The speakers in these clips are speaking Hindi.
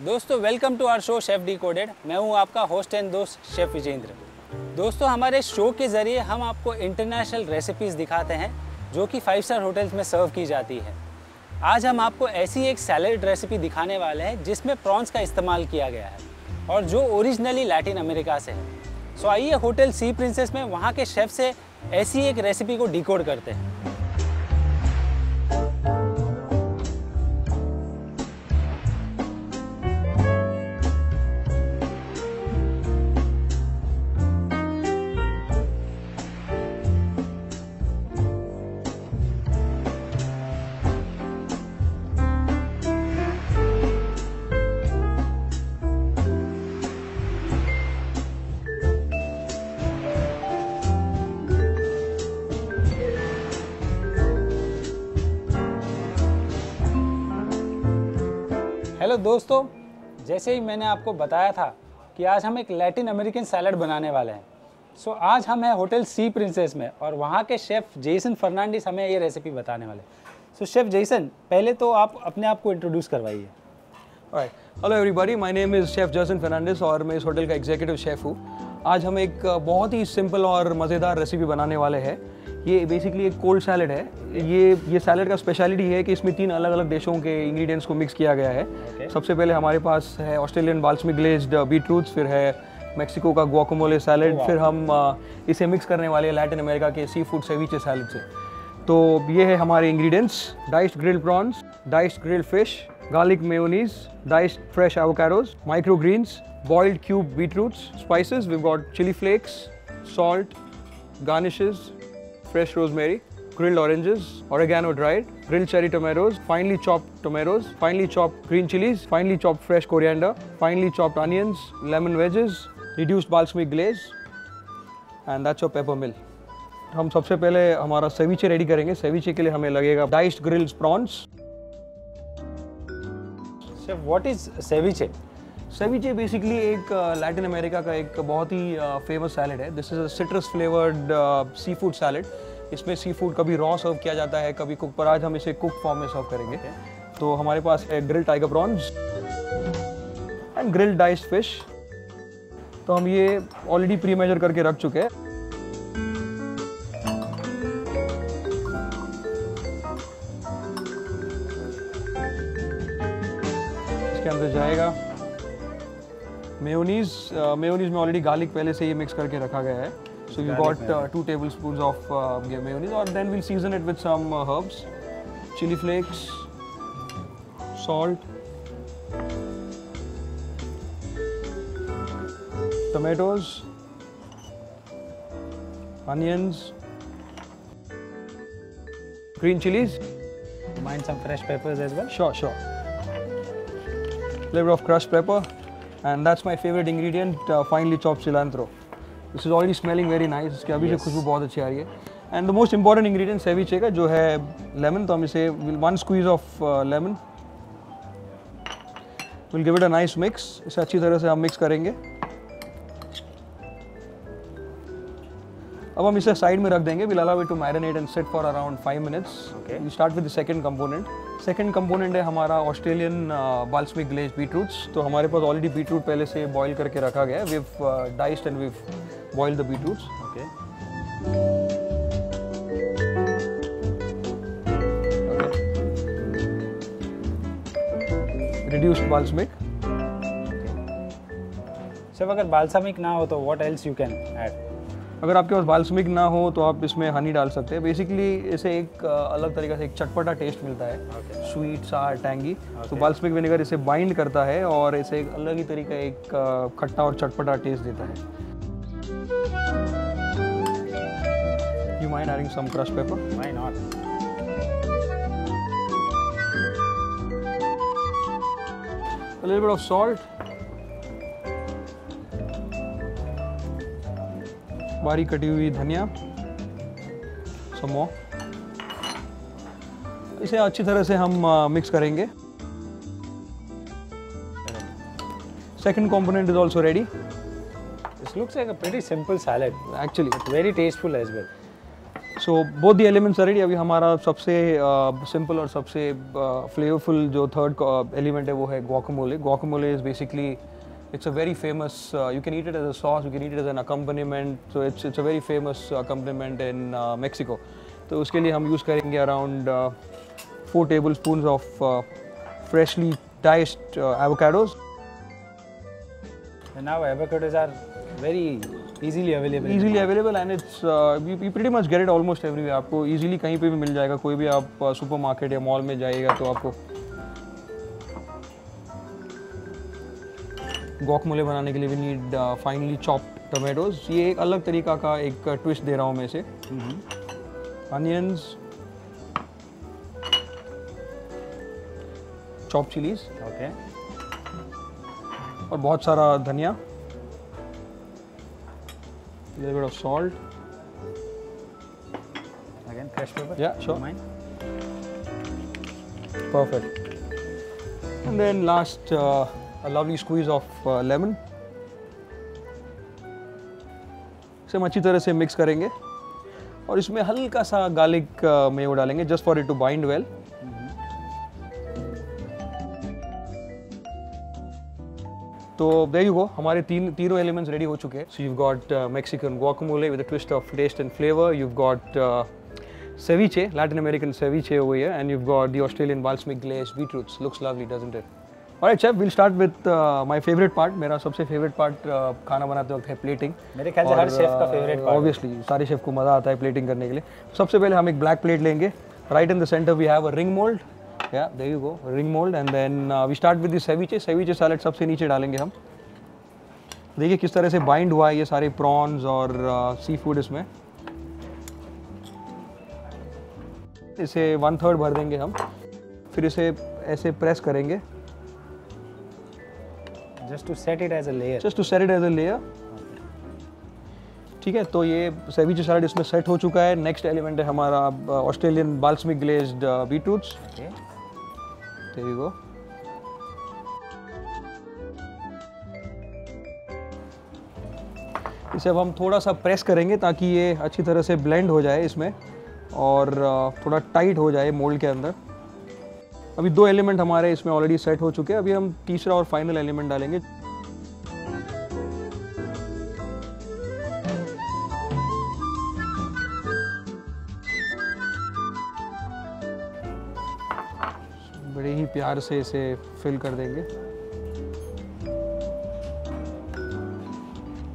दोस्तों welcome to our show chef decoded. मैं हूं आपका होस्ट एंड दोस्त शेफ विजेंद्र। दोस्तों हमारे शो के ज़रिए हम आपको इंटरनेशनल रेसिपीज़ दिखाते हैं जो कि 5 स्टार होटल्स में सर्व की जाती है। आज हम आपको ऐसी एक सैलेड रेसिपी दिखाने वाले हैं जिसमें प्रॉन्स का इस्तेमाल किया गया है और जो ओरिजिनली लैटिन अमेरिका से है। सो आइए होटल सी प्रिंसेस में वहाँ के शेफ से ऐसी एक रेसिपी को डिकोड करते हैं। हेलो दोस्तों, जैसे ही मैंने आपको बताया था कि आज हम एक लैटिन अमेरिकन सैलड बनाने वाले हैं। सो आज हम हैं होटल सी प्रिंसेस में और वहाँ के शेफ़ जेसन फर्नांडिस हमें ये रेसिपी बताने वाले। सो शेफ़ जेसन, पहले तो आप अपने आप को इंट्रोड्यूस करवाइए। Hello everybody, my name is chef Jason Fernandes और मैं इस होटल का एग्जीक्यूटिव शेफ़ हूँ। आज हम एक बहुत ही सिंपल और मज़ेदार रेसिपी बनाने वाले हैं। ये बेसिकली एक कोल्ड सैलड है। ये सैलड का स्पेशलिटी है कि इसमें 3 अलग अलग देशों के इंग्रेडिएंट्स को मिक्स किया गया है। सबसे पहले हमारे पास है ऑस्ट्रेलियन बाल्समिक ग्लेज्ड बीटरूट्स, फिर है मेक्सिको का गुआकामोले सैलड, फिर हम इसे मिक्स करने वाले हैं लैटिन अमेरिका के सी फूड सेविचे सैलड से। तो ये है हमारे ingredients: diced grilled prawns, diced grilled fish, garlic mayonnaise, diced fresh avocados, micro greens, boiled cube beetroots, spices. We've got chili flakes, salt, garnishes, fresh rosemary, grilled oranges, oregano dried, grilled cherry tomatoes, finely chopped green chilies, finely chopped fresh coriander, finely chopped onions, lemon wedges, reduced balsamic glaze, and that's your pepper mill. हम सबसे पहले हमारा सेविचे रेडी करेंगे। सेविचे के लिए हमें लगेगा diced grilled prawns. Chef, what is ceviche? Ceviche basically एक लैटिन अमेरिका का एक बहुत ही फेमस सैलड है। This is a citrus flavoured seafood salad. इसमें सी फूड कभी रॉ सर्व किया जाता है, कभी कुक, पर आज हम इसे कुक फॉर्म में सर्व करेंगे। तो हमारे पास है grilled tiger prawns and grilled diced fish. तो हम ये ऑलरेडी प्री मेजर करके रख चुके हैं। इसके अंदर जाएगा मेयोनीज। मेयोनीज में ऑलरेडी गार्लिक पहले से ये मिक्स करके रखा गया है। So you got 2 tablespoons of mayonnaise और then will season it with some herbs, chilli flakes, salt, tomatoes, onions, green chilies. Mind some fresh peppers as well? Sure. Flavor of crushed pepper. And that's my favorite ingredient, finely chopped cilantro. This is already smelling very nice. इसकी अभी से खुशबू बहुत अच्छी आ रही है। And the most important ingredient सेविचे का जो है lemon, तो हम इसे 1 squeeze of lemon. We'll give it a nice mix. इसे अच्छी तरह से हम मिक्स करेंगे। अब हम इसे साइड में रख देंगे। We'll allow it to marinate and sit for around 5 minutes. Okay. We'll start with the second component. Second component है हमारा ऑस्ट्रेलियन बाल्समिक ग्लेज बीटरूट्स। तो हमारे पास ऑलरेडी बीटरूट पहले से बॉईल करके रखा गया है। We've diced and we've boiled the beetroots. Okay. Reduced balsamic. Chef, अगर बाल्समिक ना हो तो what else you can add? अगर आपके पास बाल्समिक ना हो तो आप इसमें हनी डाल सकते हैं। बेसिकली इसे एक अलग तरीके से एक चटपटा टेस्ट मिलता है। स्वीट, सार, टैंगी। तो बाल्समिक विनेगर इसे बाइंड करता है और इसे एक अलग ही तरीका एक खट्टा और चटपटा टेस्ट देता है। You mind adding some crushed pepper? Why not? A little bit of salt, बारीक कटी हुई धनिया, some more. इसे अच्छी तरह से हम मिक्स करेंगे। Second component is also ready. This looks like a pretty simple salad. Actually, It's very tasteful as well. So both the elements are ready. अभी हमारा सबसे सिंपल और सबसे फ्लेवरफुल जो थर्ड एलिमेंट है वो है guacamole. Guacamole is basically, it's a very famous, you can eat it as a sauce, you can eat it as an accompaniment, so it's a very famous accompaniment in Mexico. तो उसके लिए हम यूज़ करेंगे around 4 tablespoons of freshly diced avocados. And now avocados are very easily available. Easily available and it's you pretty much get it almost everywhere. आपको easily कहीं पे भी मिल जाएगा, कोई भी आप सुपरमार्केट या मॉल में जाइएगा तो आपको guacamole बनाने के लिए we need finely chopped tomatoes. ये एक अलग तरीका का एक ट्विस्ट दे रहा हूँ मैं इसे. Onions, chopped chilies. Okay. और बहुत सारा धनिया. Little bit of salt. Again, fresh pepper. Yeah, sure. Mine. Perfect. And then last, a lovely squeeze of lemon. इसे हम अच्छी तरह से मिक्स करेंगे और इसमें हल्का सा गार्लिक मेयो डालेंगे just for it to bind well. तो there you go, हमारे तीनों एलिमेंट्स रेडी हो चुके हैं. So you've got Mexican guacamole with a twist of taste and flavor. You've got ceviche, Latin American ceviche over here, and you've got the Australian balsamic glazed beetroots. Looks lovely, doesn't it? Alright, chef, we'll start with my favorite part. मेरा सबसे favorite part खाना बनाते वक्त है plating. मेरे ख्याल से हर शेफ का favorite part. Obviously, सारे शेफ को मज़ा आता है plating करने के लिए. सबसे पहले हम एक black plate लेंगे. Right in the center we have a ring mold. Yeah, there you go, ring mold, and then we start with the ceviche. Ceviche salad सबसे नीचे डालेंगे हम. देखिए किस तरह से बाइंड हुआ है ये सारे प्रॉन्स और सी फूड इसमें. इसे 1/3 भर देंगे हम. फिर इसे ऐसे प्रेस करेंगे. Just to set it as a layer. Just to set it as a layer. ठीक है, तो ये ceviche salad इसमें सेट हो चुका है. नेक्स्ट एलिमेंट है हमारा Australian balsamic glazed beetroots. Okay. There you go. इसे अब हम थोड़ा सा प्रेस करेंगे ताकि ये अच्छी तरह से ब्लेंड हो जाए इसमें और थोड़ा टाइट हो जाए मोल्ड के अंदर. अभी 2 एलिमेंट हमारे इसमें ऑलरेडी सेट हो चुके हैं. अभी हम तीसरा और फाइनल एलिमेंट डालेंगे. बड़े ही प्यार से इसे फिल कर देंगे.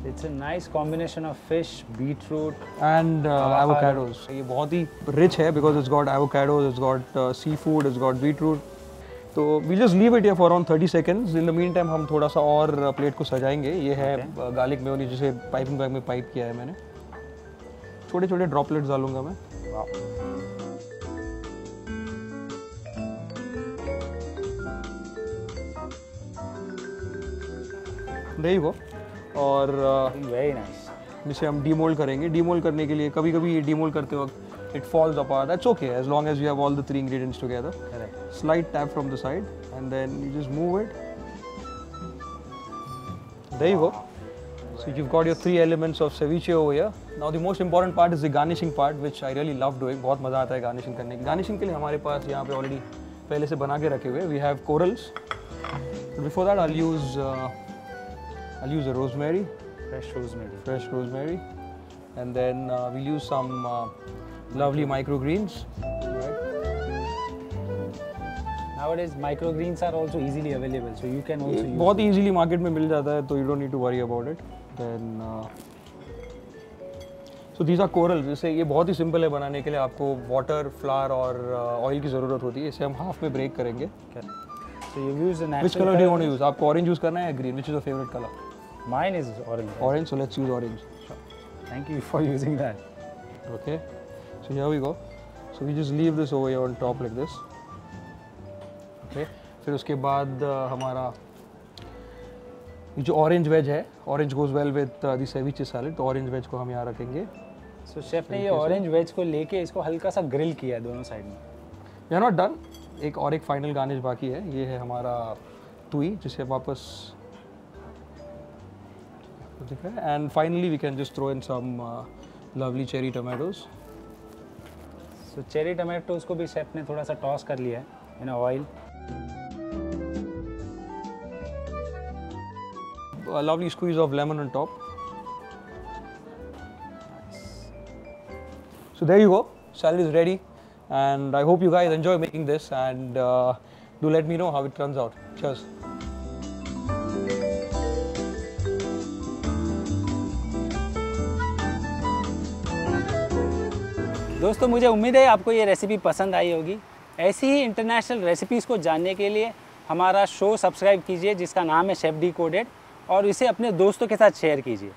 It's a nice combination of fish, beetroot and avocados. ये बहुत ही rich है because it's got avocados, it's got seafood, it's got beetroot. तो we just leave it here for around 30 seconds. In the meantime हम थोड़ा सा और प्लेट को सजाएंगे. ये है गार्लिक मेयोनीज जिसे पाइपिंग बैग में पाइप किया है मैंने. छोटे छोटे ड्रॉपलेट्स डालूंगा मैं. There you go. और very nice. जिसे हम डीमोल्ड करेंगे. डीमोल्ड करने के लिए कभी कभी डीमोल्ड करते वक्त it falls apart. That's okay as long as you have all the 3 ingredients together. Correct. Slight tap from the side and then you just move it. There you go. So you've got your 3 elements of ceviche over here. Now the most important part is the garnishing part, which I really love doing. बहुत मज़ा आता है garnishing करने की. Garnishing के लिए हमारे पास यहाँ पे already पहले से बना के रखे हुए. We have corals. Before that I'll use a rosemary. Fresh rosemary. And then we'll use some lovely microgreens. Right. Nowadays microgreens are also easily available, so you can also use. बहुत easily market में मिल जाता है, तो you don't need to worry about it. Then so these are corals. जैसे ये बहुत ही simple है बनाने के लिए. आपको water, flour और oil की ज़रूरत होती है. इसे हम half में break करेंगे. So you use a natural. Which color do you want to use? आपको orange use करना है या green? Which is your favorite color? Mine is orange. Orange, so let's use orange. Sure. Thank you for using that. Okay. So here we go. So we just leave this over here on top like this. Okay. फिर उसके बाद हमारा ये जो orange veg है, orange goes well with the ceviche salad. तो orange veg को हम यहाँ रखेंगे. So chef ने ये orange veg को लेके इसको हल्का सा grill किया है दोनों साइड में. We are not done. एक और एक final garnish बाकी है. ये है हमारा तुई जिसे वापस and finally we can just throw in some lovely cherry tomatoes. तो चेरी टमाटोज को भी शेफ ने थोड़ा सा टॉस कर लिया है in oil. A lovely squeeze of lemon on top. So there you go, salad is ready, and I hope you guys enjoy making this, and do let me know how it turns out. Cheers. दोस्तों मुझे उम्मीद है आपको ये रेसिपी पसंद आई होगी। ऐसी ही इंटरनेशनल रेसिपीज़ को जानने के लिए हमारा शो सब्सक्राइब कीजिए जिसका नाम है शेफ डिकोडेड, और इसे अपने दोस्तों के साथ शेयर कीजिए।